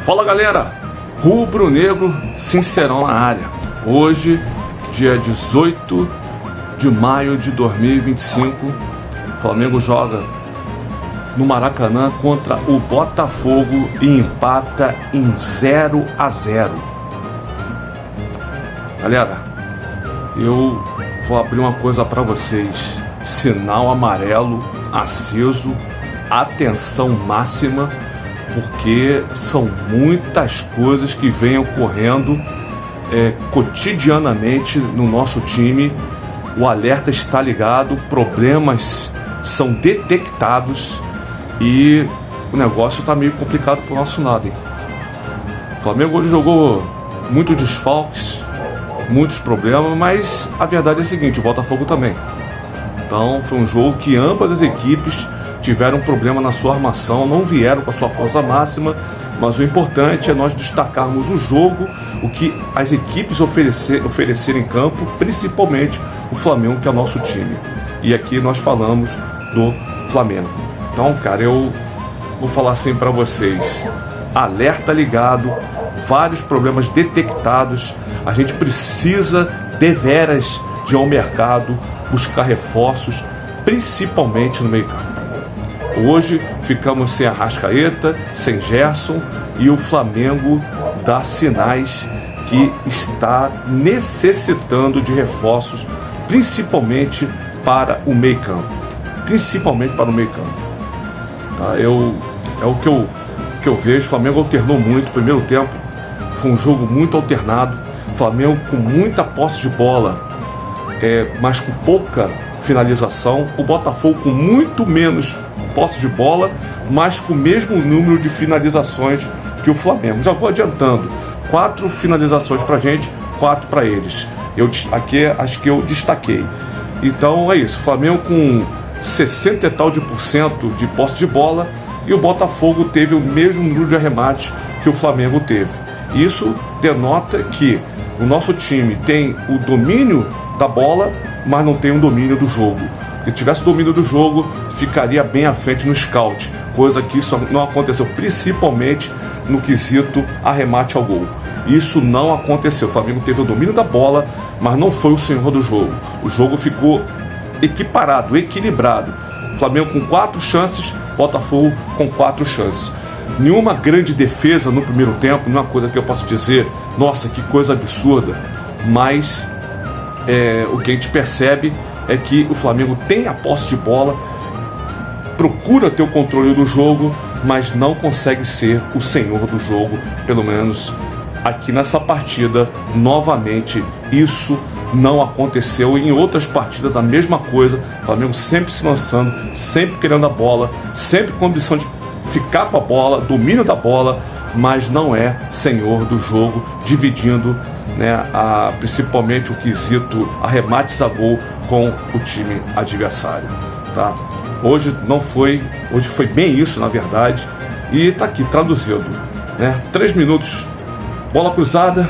Fala galera, Rubro Negro Sincerão na área. Hoje, dia 18 de maio de 2025, o Flamengo joga no Maracanã contra o Botafogo e empata em 0-0. Galera, eu vou abrir uma coisa para vocês: sinal amarelo aceso, atenção máxima, porque são muitas coisas que vêm ocorrendo cotidianamente no nosso time. O alerta está ligado, problemas são detectados e o negócio está meio complicado para o nosso lado, hein? O Flamengo hoje jogou muitos desfalques, muitos problemas, mas a verdade é a seguinte: o Botafogo também. Então foi um jogo que ambas as equipes tiveram problema na sua armação, não vieram com a sua força máxima, mas o importante é nós destacarmos o jogo, o que as equipes ofereceram em campo, principalmente o Flamengo, que é o nosso time. E aqui nós falamos do Flamengo. Então, cara, eu vou falar assim para vocês: alerta ligado, vários problemas detectados. A gente precisa deveras de ir ao mercado buscar reforços, principalmente no meio-campo. Hoje ficamos sem Arrascaeta, sem Gerson, e o Flamengo dá sinais que está necessitando de reforços, principalmente para o meio-campo. Tá? É o que eu vejo. O Flamengo alternou muito. O primeiro tempo foi um jogo muito alternado. O Flamengo com muita posse de bola, mas com pouca finalização. O Botafogo com muito menos posse de bola, mas com o mesmo número de finalizações que o Flamengo. Já vou adiantando: 4 finalizações pra gente, 4 para eles. Aqui acho que eu destaquei. Então é isso: o Flamengo com 60 e tal de posse de bola, e o Botafogo teve o mesmo número de arremates que o Flamengo teve. Isso denota que o nosso time tem o domínio da bola, mas não tem o domínio do jogo. Se tivesse o domínio do jogo, ficaria bem à frente no scout, coisa que isso não aconteceu, principalmente no quesito arremate ao gol. Isso não aconteceu. O Flamengo teve o domínio da bola, mas não foi o senhor do jogo. O jogo ficou equiparado, equilibrado. O Flamengo com 4 chances, Botafogo com 4 chances. Nenhuma grande defesa no primeiro tempo, não é uma coisa que eu posso dizer, nossa, que coisa absurda, mas o que a gente percebe é que o Flamengo tem a posse de bola, procura ter o controle do jogo, mas não consegue ser o senhor do jogo. Pelo menos aqui nessa partida, novamente, isso não aconteceu. Em outras partidas, a mesma coisa. O Flamengo sempre se lançando, sempre querendo a bola, sempre com a ambição de ficar com a bola, domínio da bola, mas não é senhor do jogo, dividindo, principalmente o quesito arremates a gol com o time adversário, tá? Hoje foi bem isso, na verdade, e tá aqui traduzido, 3 minutos, bola cruzada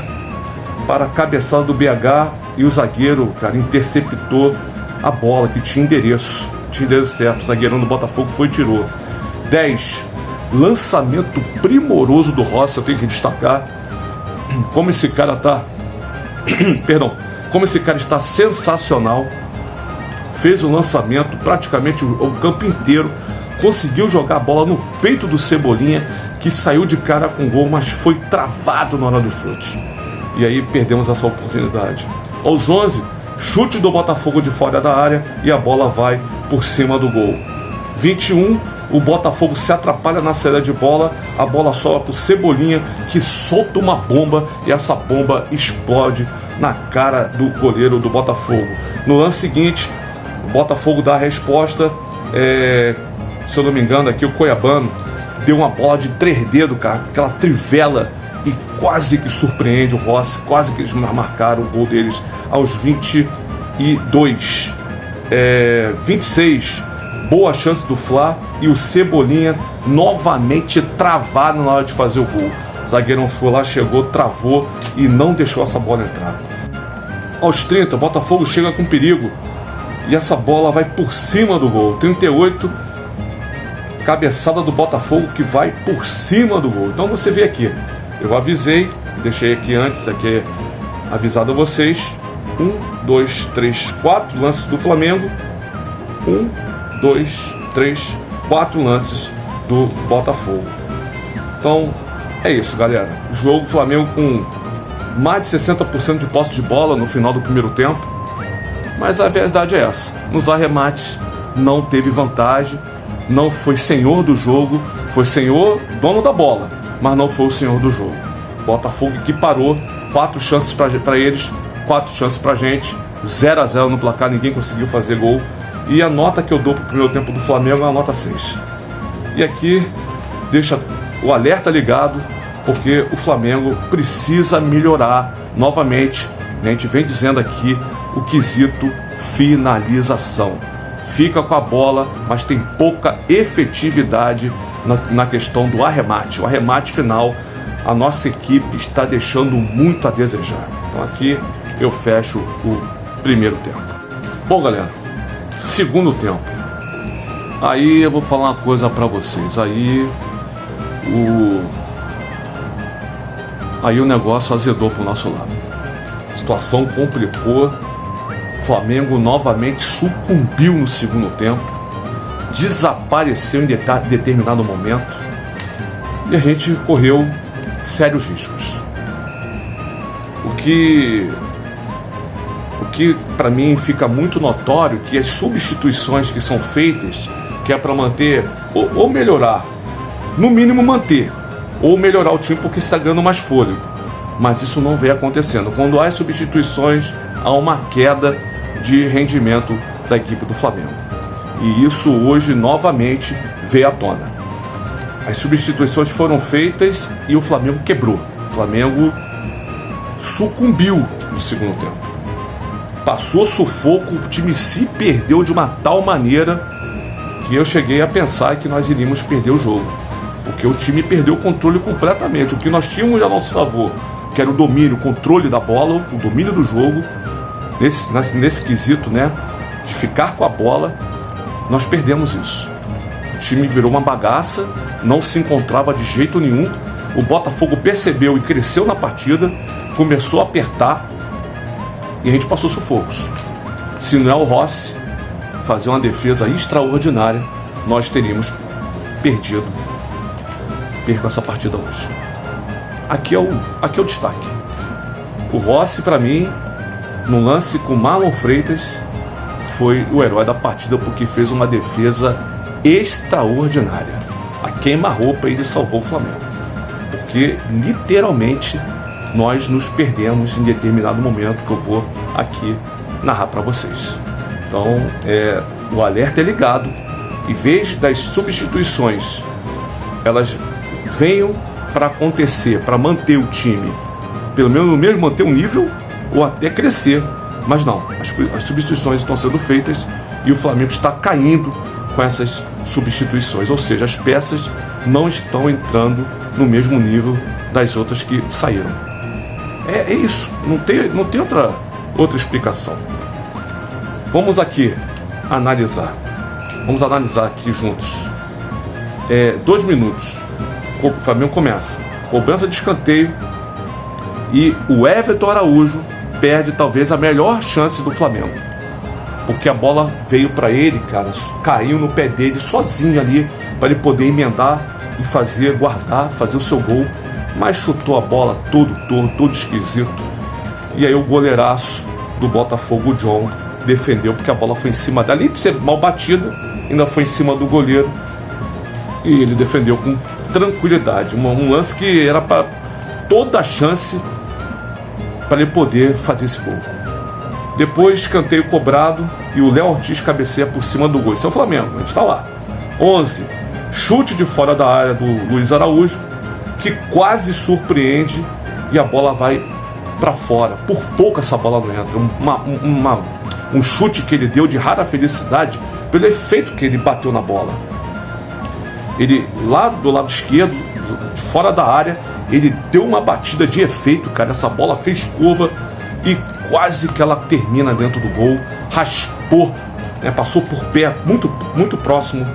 para a cabeçada do BH, e o zagueiro, cara, interceptou a bola que tinha endereço certo. O zagueirão do Botafogo foi e tirou. 10, lançamento primoroso do Rossi. Eu tenho que destacar como esse cara tá como esse cara está sensacional. Fez o lançamento praticamente o campo inteiro, conseguiu jogar a bola no peito do Cebolinha, que saiu de cara com gol, mas foi travado na hora do chute, e aí perdemos essa oportunidade. Aos 11, chute do Botafogo de fora da área e a bola vai por cima do gol. 21, o Botafogo se atrapalha na saída de bola, a bola sobra para o Cebolinha, que solta uma bomba, e essa bomba explode na cara do goleiro do Botafogo. No lance seguinte, o Botafogo dá a resposta, se eu não me engano aqui, o Cuiabano deu uma bola de 3 dedos, cara, aquela trivela, e quase que surpreende o Rossi, quase que eles marcaram o gol deles aos 22. 26, boa chance do Fla, e o Cebolinha novamente travado na hora de fazer o gol. O zagueirão foi lá, chegou, travou e não deixou essa bola entrar. Aos 30, Botafogo chega com perigo, e essa bola vai por cima do gol. 38, cabeçada do Botafogo que vai por cima do gol. Então você vê aqui, eu avisei, deixei aqui antes, aqui avisado a vocês, 1, 2, 3, 4 lances do Flamengo, 1, 2, 3, 4 lances do Botafogo. Então é isso, galera. Jogo Flamengo com mais de 60% de posse de bola no final do primeiro tempo, mas a verdade é essa: nos arremates não teve vantagem, não foi senhor do jogo, foi senhor, dono da bola, mas não foi o senhor do jogo. Botafogo que parou, 4 chances para eles, 4 chances pra gente, 0-0 no placar, ninguém conseguiu fazer gol. E a nota que eu dou pro primeiro tempo do Flamengo é uma nota 6. E aqui deixa o alerta ligado, porque o Flamengo precisa melhorar novamente. A gente vem dizendo aqui o quesito finalização. Fica com a bola, mas tem pouca efetividade na questão do arremate. O arremate final, a nossa equipe está deixando muito a desejar. Então aqui eu fecho o primeiro tempo. Bom, galera, segundo tempo. Aí eu vou falar uma coisa para vocês. Aí o negócio azedou pro nosso lado. A situação complicou. O Flamengo novamente sucumbiu no segundo tempo, desapareceu em determinado momento e a gente correu sérios riscos. O que para mim fica muito notório que as substituições que são feitas, que é para manter ou melhorar, no mínimo manter, ou melhorar o time porque está ganhando mais fôlego, mas isso não vem acontecendo. Quando há as substituições, há uma queda de rendimento da equipe do Flamengo, e isso hoje novamente veio à tona. As substituições foram feitas e o Flamengo quebrou. O Flamengo sucumbiu no segundo tempo, passou sufoco, o time se perdeu de uma tal maneira que eu cheguei a pensar que nós iríamos perder o jogo, porque o time perdeu o controle completamente. O que nós tínhamos a nosso favor, que era o domínio, o controle da bola, o domínio do jogo, nesse quesito, né, de ficar com a bola, nós perdemos isso. O time virou uma bagaça, não se encontrava de jeito nenhum. O Botafogo percebeu e cresceu na partida, começou a apertar e a gente passou sufocos. Se não é o Rossi fazer uma defesa extraordinária, nós teríamos perco essa partida hoje. Aqui é o destaque. O Rossi, para mim, no lance com Marlon Freitas, foi o herói da partida, porque fez uma defesa extraordinária. A queima-roupa, ele salvou o Flamengo, porque literalmente nós nos perdemos em determinado momento, que eu vou aqui narrar para vocês. Então o alerta é ligado, em vez das substituições elas venham para acontecer, para manter o time pelo menos no mesmo, manter um nível ou até crescer, mas não, as substituições estão sendo feitas e o Flamengo está caindo com essas substituições, ou seja, as peças não estão entrando no mesmo nível das outras que saíram. É isso, não tem outra explicação. Vamos aqui analisar. Vamos analisar aqui juntos. 2 minutos. O Flamengo começa. Cobrança de escanteio. E o Everton Araújo perde talvez a melhor chance do Flamengo. Porque a bola veio para ele, cara. Caiu no pé dele sozinho ali, para ele poder emendar e guardar, fazer o seu gol. Mas chutou a bola todo esquisito. E aí o goleiraço do Botafogo, o John, defendeu, porque a bola foi em cima dela, além de ser mal batida, ainda foi em cima do goleiro, e ele defendeu com tranquilidade, um lance que era para toda a chance para ele poder fazer esse gol. Depois escanteio cobrado e o Léo Ortiz cabeceia por cima do gol. Esse é o Flamengo, a gente está lá. 11, chute de fora da área do Luiz Araújo, que quase surpreende e a bola vai para fora. Por pouco essa bola não entra. Um chute que ele deu de rara felicidade pelo efeito que ele bateu na bola. Ele, lá do lado esquerdo, fora da área, ele deu uma batida de efeito, cara. Essa bola fez curva e quase que ela termina dentro do gol. Raspou, né, passou por pé, muito próximo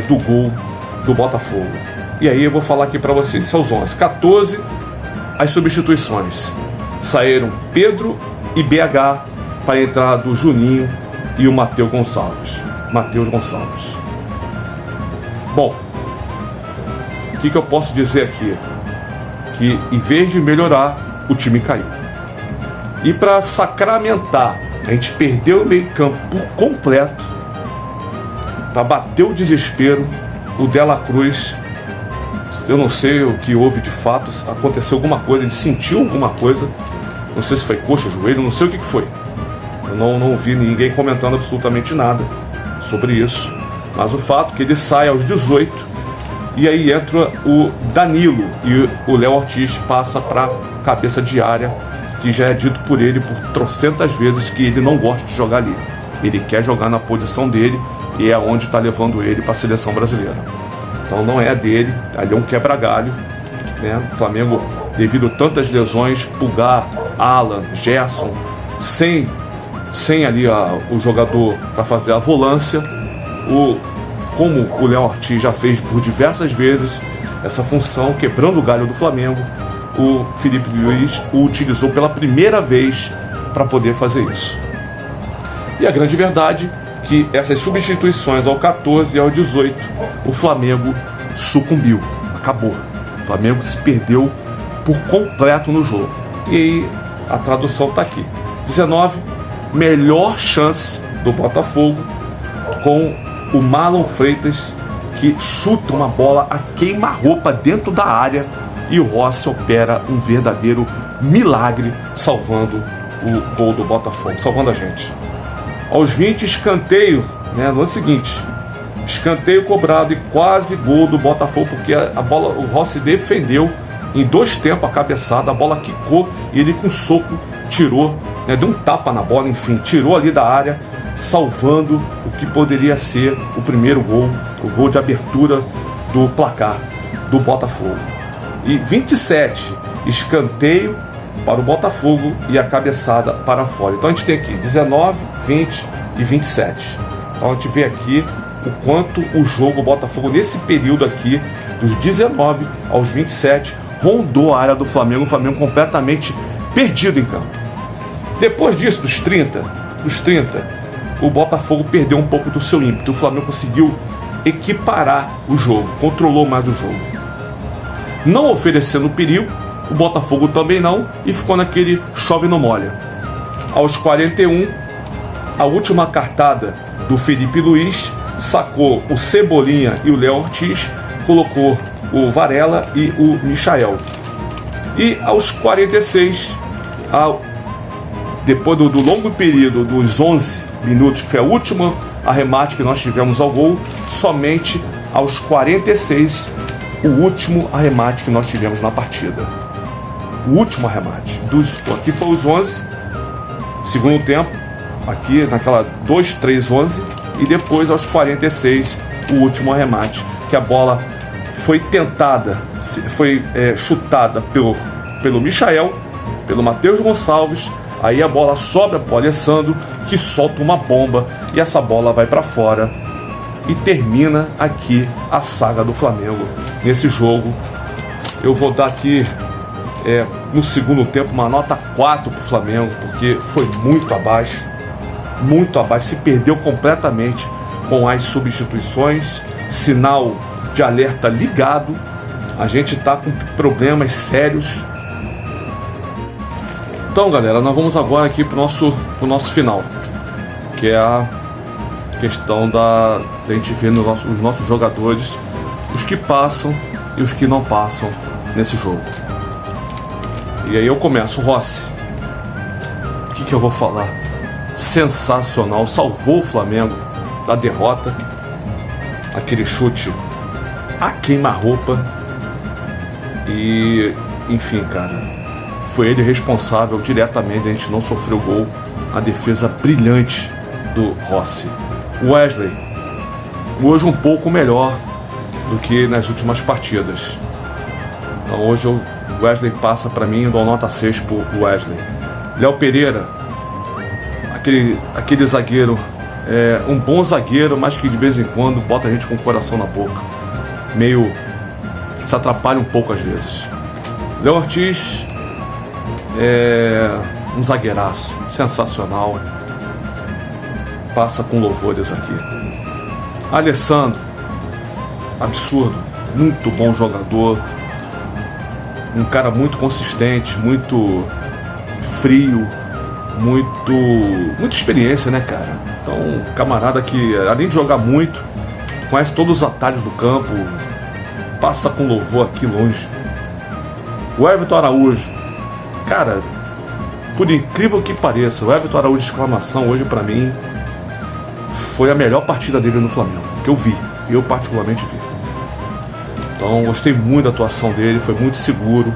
do gol do Botafogo. E aí eu vou falar aqui para vocês, são os 11. 14, as substituições. Saíram Pedro e BH para a entrada do Juninho e o Matheus Gonçalves. Bom, o que eu posso dizer aqui? Que em vez de melhorar, o time caiu. E para sacramentar, a gente perdeu o meio campo por completo. Para bater o desespero, o Dela Cruz, eu não sei o que houve de fato, aconteceu alguma coisa, ele sentiu alguma coisa, não sei se foi coxa, joelho, não sei o que foi. Eu não vi ninguém comentando absolutamente nada sobre isso, mas o fato é que ele sai aos 18 e aí entra o Danilo e o Léo Ortiz passa para cabeça de área, que já é dito por ele por trocentas vezes que ele não gosta de jogar ali. Ele quer jogar na posição dele e é onde está levando ele para a seleção brasileira. Então não é dele, ali é um quebra-galho, né? O Flamengo, devido a tantas lesões, Pulgar, Alan, Gerson, sem ali o jogador para fazer a volância, como o Léo Ortiz já fez por diversas vezes essa função, quebrando o galho do Flamengo, o Felipe Luiz o utilizou pela primeira vez para poder fazer isso. E a grande verdade é que essas substituições ao 14 e ao 18, o Flamengo sucumbiu, acabou. O Flamengo se perdeu por completo no jogo. E aí a tradução está aqui. 19, melhor chance do Botafogo com o Marlon Freitas, que chuta uma bola a queima-roupa dentro da área e o Rossi opera um verdadeiro milagre salvando o gol do Botafogo, salvando a gente. Aos 20, escanteio, né, no seguinte, escanteio cobrado e quase gol do Botafogo, porque a bola, o Rossi defendeu em 2 tempos a cabeçada, a bola quicou e ele com soco tirou, né, deu um tapa na bola, enfim, tirou ali da área, salvando o que poderia ser o primeiro gol, o gol de abertura do placar do Botafogo. E 27, escanteio para o Botafogo e a cabeçada para fora. Então a gente tem aqui 19, 20 e 27. Então a gente vê aqui o quanto o jogo, o Botafogo nesse período aqui, dos 19 aos 27, rondou a área do Flamengo, o Flamengo completamente perdido em campo. Depois disso, dos 30, o Botafogo perdeu um pouco do seu ímpeto. O Flamengo conseguiu equiparar o jogo, controlou mais o jogo. Não oferecendo perigo, o Botafogo também não, e ficou naquele chove não molha. Aos 41, a última cartada do Felipe Luiz, sacou o Cebolinha e o Léo Ortiz, colocou o Varela e o Michael. E aos 46, depois do longo período dos 11 minutos, que foi a última arremate que nós tivemos ao gol, somente aos 46, o último arremate que nós tivemos na partida. O último arremate. Aqui foi os 11, segundo tempo, aqui naquela 2-3-11, e depois aos 46, o último arremate, que a bola foi tentada, foi chutada pelo Michael, pelo Matheus Gonçalves, aí a bola sobra para o Alessandro, que solta uma bomba, e essa bola vai para fora, e termina aqui a saga do Flamengo nesse jogo. Eu vou dar aqui no segundo tempo uma nota 4 para o Flamengo, porque foi muito abaixo, se perdeu completamente com as substituições, sinal de alerta ligado, a gente está com problemas sérios. Então galera, nós vamos agora aqui para o nosso final, que é a questão da gente ver os nossos jogadores, os que passam e os que não passam nesse jogo. E aí eu começo, o Rossi. O que eu vou falar? Sensacional, salvou o Flamengo da derrota. Aquele chute a queima-roupa. E, enfim, cara, foi ele responsável diretamente, a gente não sofreu gol. A defesa brilhante do Rossi. Wesley, hoje um pouco melhor do que nas últimas partidas. Então hoje o Wesley passa para mim, dou nota 6 pro Wesley. Léo Pereira, aquele zagueiro Um bom zagueiro, mas que de vez em quando bota a gente com o coração na boca. Meio se atrapalha um pouco às vezes. Léo Ortiz um zagueiraço, sensacional. Passa com louvores aqui. Alessandro, absurdo, muito bom jogador. Um cara muito consistente, muito frio, muita experiência, né, cara? Então, camarada que, além de jogar muito, conhece todos os atalhos do campo, passa com louvor aqui longe. O Everton Araújo, cara, por incrível que pareça, o Everton Araújo, exclamação, hoje pra mim, foi a melhor partida dele no Flamengo, que eu vi, eu particularmente vi. Então, gostei muito da atuação dele, foi muito seguro.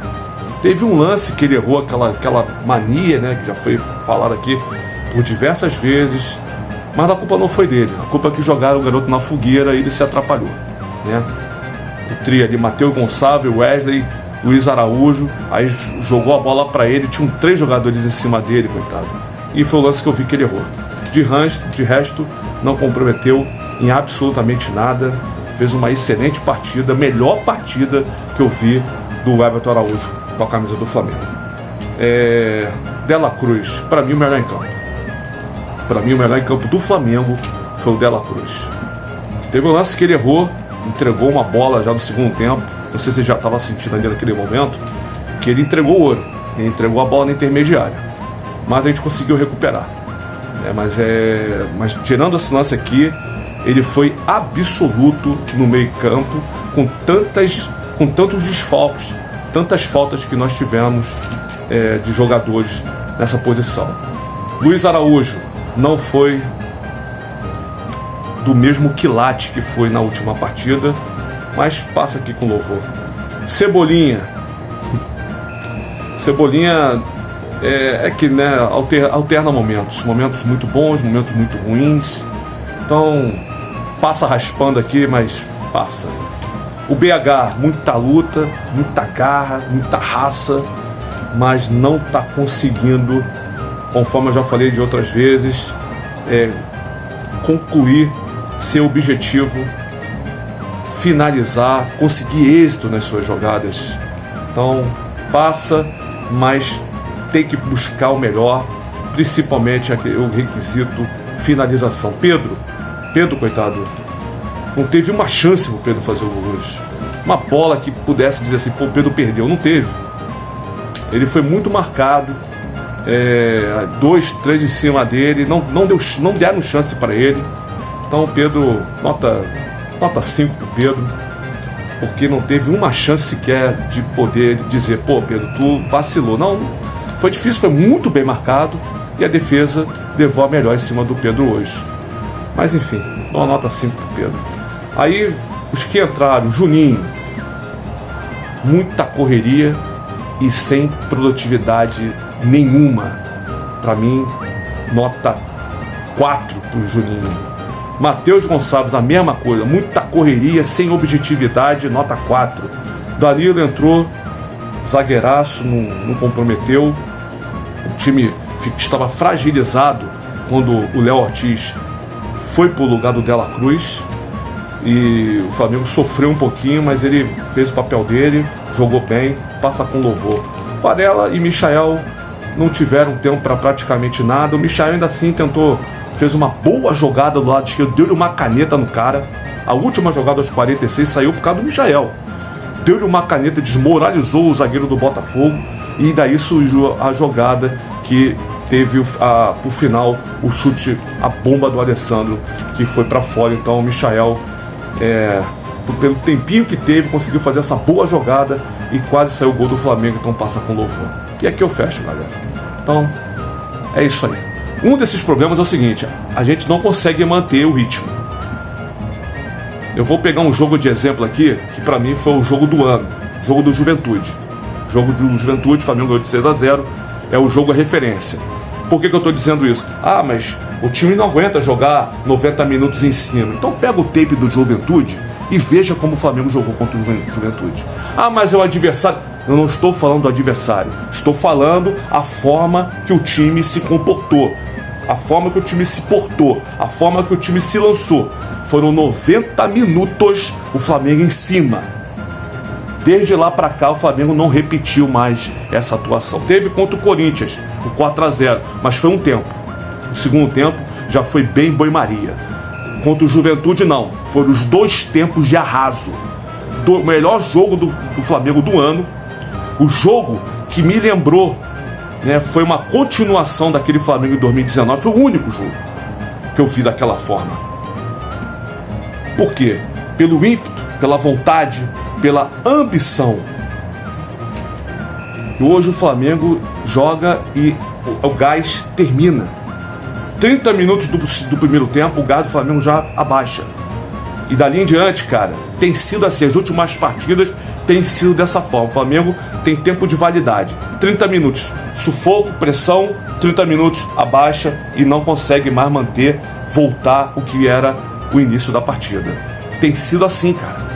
Teve um lance que ele errou, aquela mania, né, que já foi falado aqui por diversas vezes, mas a culpa não foi dele. A culpa é que jogaram o garoto na fogueira e ele se atrapalhou, né? O trio ali, Matheus Gonçalves, Wesley, Luiz Araújo, aí jogou a bola pra ele, tinham 3 jogadores em cima dele, coitado. E foi o lance que eu vi que ele errou. De resto, não comprometeu em absolutamente nada. Fez uma excelente partida, melhor partida que eu vi do Everton Araújo com a camisa do Flamengo. Dela Cruz, para mim o melhor em campo. Para mim o melhor em campo do Flamengo foi o Dela Cruz. Teve um lance que ele errou, entregou uma bola já no segundo tempo. Não sei se você já estava sentindo ali naquele momento, que ele entregou o ouro. Ele entregou a bola na intermediária. Mas a gente conseguiu recuperar. Mas tirando esse lance aqui, ele foi absoluto no meio-campo, com tantos desfalques, tantas faltas que nós tivemos de jogadores nessa posição. Luiz Araújo não foi do mesmo quilate que foi na última partida, mas passa aqui com louvor. Cebolinha que, né, alterna momentos muito bons, momentos muito ruins. Então passa raspando aqui, mas passa. O BH, muita luta, muita garra, muita raça, mas não está conseguindo, conforme eu já falei de outras vezes, concluir seu objetivo, finalizar, conseguir êxito nas suas jogadas. Então passa, mas tem que buscar o melhor, principalmente o requisito finalização. Pedro, coitado, não teve uma chance pro Pedro fazer o gol hoje. Uma bola que pudesse dizer assim, pô, o Pedro perdeu, não teve. Ele foi muito marcado, 2, 3 em cima dele, não deram chance para ele. Então o Pedro, nota 5 pro Pedro, porque não teve uma chance sequer de poder dizer, pô, Pedro, tu vacilou. Não, foi difícil, foi muito bem marcado e a defesa levou a melhor em cima do Pedro hoje. Mas enfim, dou uma nota 5 pro Pedro. Aí, os que entraram, Juninho, muita correria e sem produtividade nenhuma. Para mim, nota 4 pro Juninho. Matheus Gonçalves, a mesma coisa, muita correria, sem objetividade, nota 4. Danilo entrou, zagueiraço, não comprometeu. O time estava fragilizado quando o Léo Ortiz foi pro lugar do Dela Cruz. E o Flamengo sofreu um pouquinho, mas ele fez o papel dele, jogou bem, passa com louvor. Varela e Michael não tiveram tempo para praticamente nada. O Michael ainda assim fez uma boa jogada do lado esquerdo, deu-lhe uma caneta no cara. A última jogada aos 46 saiu por causa do Michael. Deu-lhe uma caneta, desmoralizou o zagueiro do Botafogo, e daí surgiu a jogada que teve por final o chute, a bomba do Alessandro, que foi para fora. Então o Michael, pelo tempinho que teve, conseguiu fazer essa boa jogada e quase saiu o gol do Flamengo. Então passa com louvor. E aqui eu fecho, galera. Então é isso aí. Um desses problemas é o seguinte: a gente não consegue manter o ritmo. Eu vou pegar um jogo de exemplo aqui, que pra mim foi o jogo do ano, jogo do Juventude. Jogo do Juventude, Flamengo ganhou de 6-0, é o jogo a referência. Por que eu tô dizendo isso? Ah, mas o time não aguenta jogar 90 minutos em cima. Então pega o tape do Juventude e veja como o Flamengo jogou contra o Juventude. Ah, mas é o adversário. Eu não estou falando do adversário, estou falando a forma que o time se comportou. a forma que o time se portou, a forma que o time se lançou. Foram 90 minutos o Flamengo em cima. Desde lá para cá o Flamengo não repetiu mais essa atuação. Teve contra o Corinthians, o 4-0, mas foi um tempo. O segundo tempo já foi bem banho-maria. Contra o Juventude não, foram os 2 tempos de arraso. O melhor jogo do Flamengo do ano. O jogo que me lembrou, né, foi uma continuação daquele Flamengo em 2019. Foi o único jogo que eu vi daquela forma. Por quê? Pelo ímpeto, pela vontade, pela ambição. E hoje o Flamengo joga e o gás termina. 30 minutos do primeiro tempo, o gás do Flamengo já abaixa. E dali em diante, cara, tem sido assim. As últimas partidas tem sido dessa forma. O Flamengo tem tempo de validade. 30 minutos, sufoco, pressão, 30 minutos, abaixa e não consegue mais manter, voltar o que era o início da partida. Tem sido assim, cara.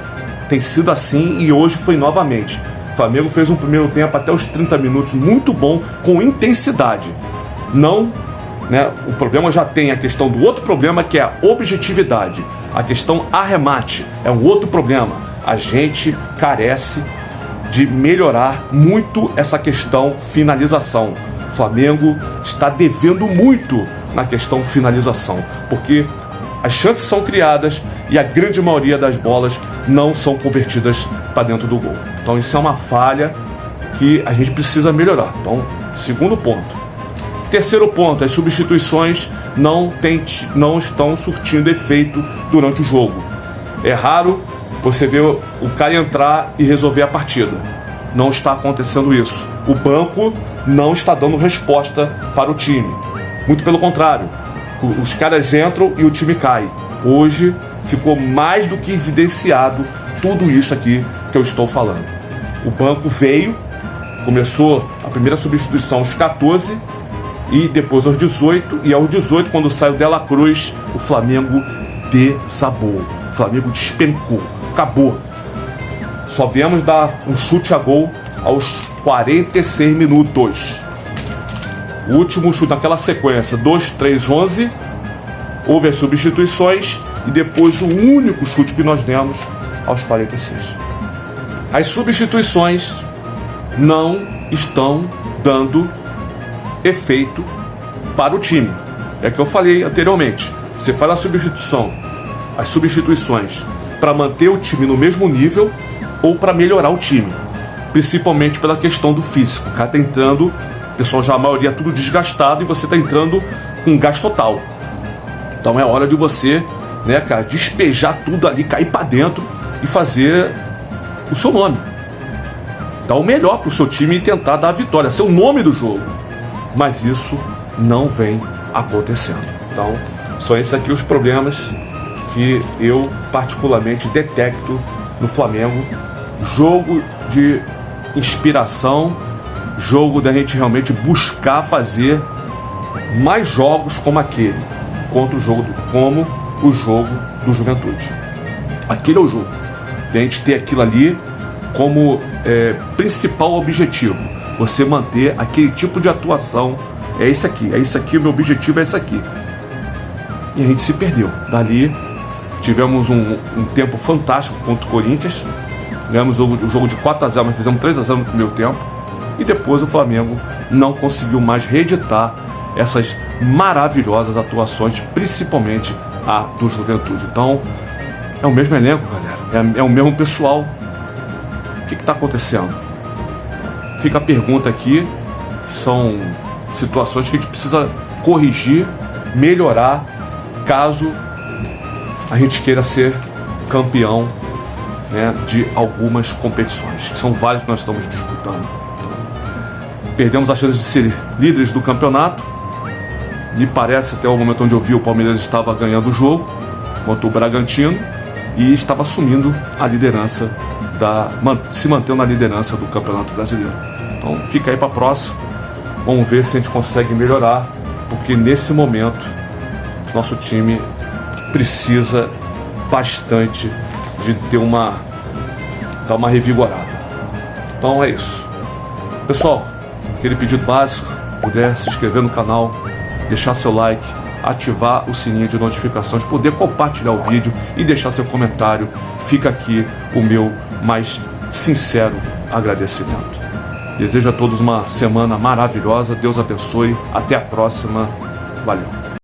Tem sido assim e hoje foi novamente. O Flamengo fez um primeiro tempo até os 30 minutos muito bom, com intensidade. Não, né, o problema já tem a questão do outro problema, que é a objetividade. A questão arremate é um outro problema. A gente carece de melhorar muito essa questão finalização. O Flamengo está devendo muito na questão finalização, porque as chances são criadas e a grande maioria das bolas não são convertidas para dentro do gol. Então isso é uma falha que a gente precisa melhorar. Então, segundo ponto. Terceiro ponto, as substituições não estão surtindo efeito durante o jogo. É raro você ver o cara entrar e resolver a partida. Não está acontecendo isso. O banco não está dando resposta para o time. Muito pelo contrário. Os caras entram e o time cai. Hoje ficou mais do que evidenciado tudo isso aqui que eu estou falando. O banco veio, começou a primeira substituição aos 14 e depois aos 18. E aos 18, quando saiu Dela Cruz, o Flamengo desabou. O Flamengo despencou. Acabou. Só viemos dar um chute a gol aos 46 minutos. O último chute naquela sequência, 2, 3, 11, houve as substituições e depois o único chute que nós demos aos 46. As substituições não estão dando efeito para o time. É o que eu falei anteriormente. Você faz as substituições para manter o time no mesmo nível ou para melhorar o time, principalmente pela questão do físico. O cara tá entrando, o pessoal já a maioria é tudo desgastado e você tá entrando com gás total. Então é hora de você, né, cara, despejar tudo ali, cair para dentro e fazer o seu nome. Dar o melhor pro seu time e tentar dar a vitória, ser o nome do jogo. Mas isso não vem acontecendo. Então, são esses aqui os problemas que eu particularmente detecto no Flamengo. Jogo de inspiração, jogo da gente realmente buscar fazer mais jogos como aquele, como o jogo do Juventude. Aquele é o jogo. A gente ter aquilo ali como principal objetivo. Você manter aquele tipo de atuação. É isso aqui, o meu objetivo é esse aqui. E a gente se perdeu. Dali tivemos um tempo fantástico contra o Corinthians. Ganhamos o jogo de 4-0, mas fizemos 3-0 no primeiro tempo. E depois o Flamengo não conseguiu mais reeditar essas maravilhosas atuações, principalmente a do Juventude. Então, é o mesmo elenco, galera. É o mesmo pessoal. O que está acontecendo? Fica a pergunta aqui. São situações que a gente precisa corrigir, melhorar, caso a gente queira ser campeão, né, de algumas competições, que são várias que nós estamos disputando. Então, perdemos a chance de ser líderes do campeonato. Me parece, até o momento onde eu vi, o Palmeiras estava ganhando o jogo contra o Bragantino e estava assumindo a liderança, se mantendo na liderança do Campeonato Brasileiro. Então fica aí para próximo. Vamos ver se a gente consegue melhorar, porque nesse momento nosso time precisa bastante de ter dar uma revigorada. Então é isso. Pessoal, aquele pedido básico, puder se inscrever no canal, deixar seu like, ativar o sininho de notificações, poder compartilhar o vídeo e deixar seu comentário. Fica aqui o meu mais sincero agradecimento. Desejo a todos uma semana maravilhosa. Deus abençoe. Até a próxima. Valeu.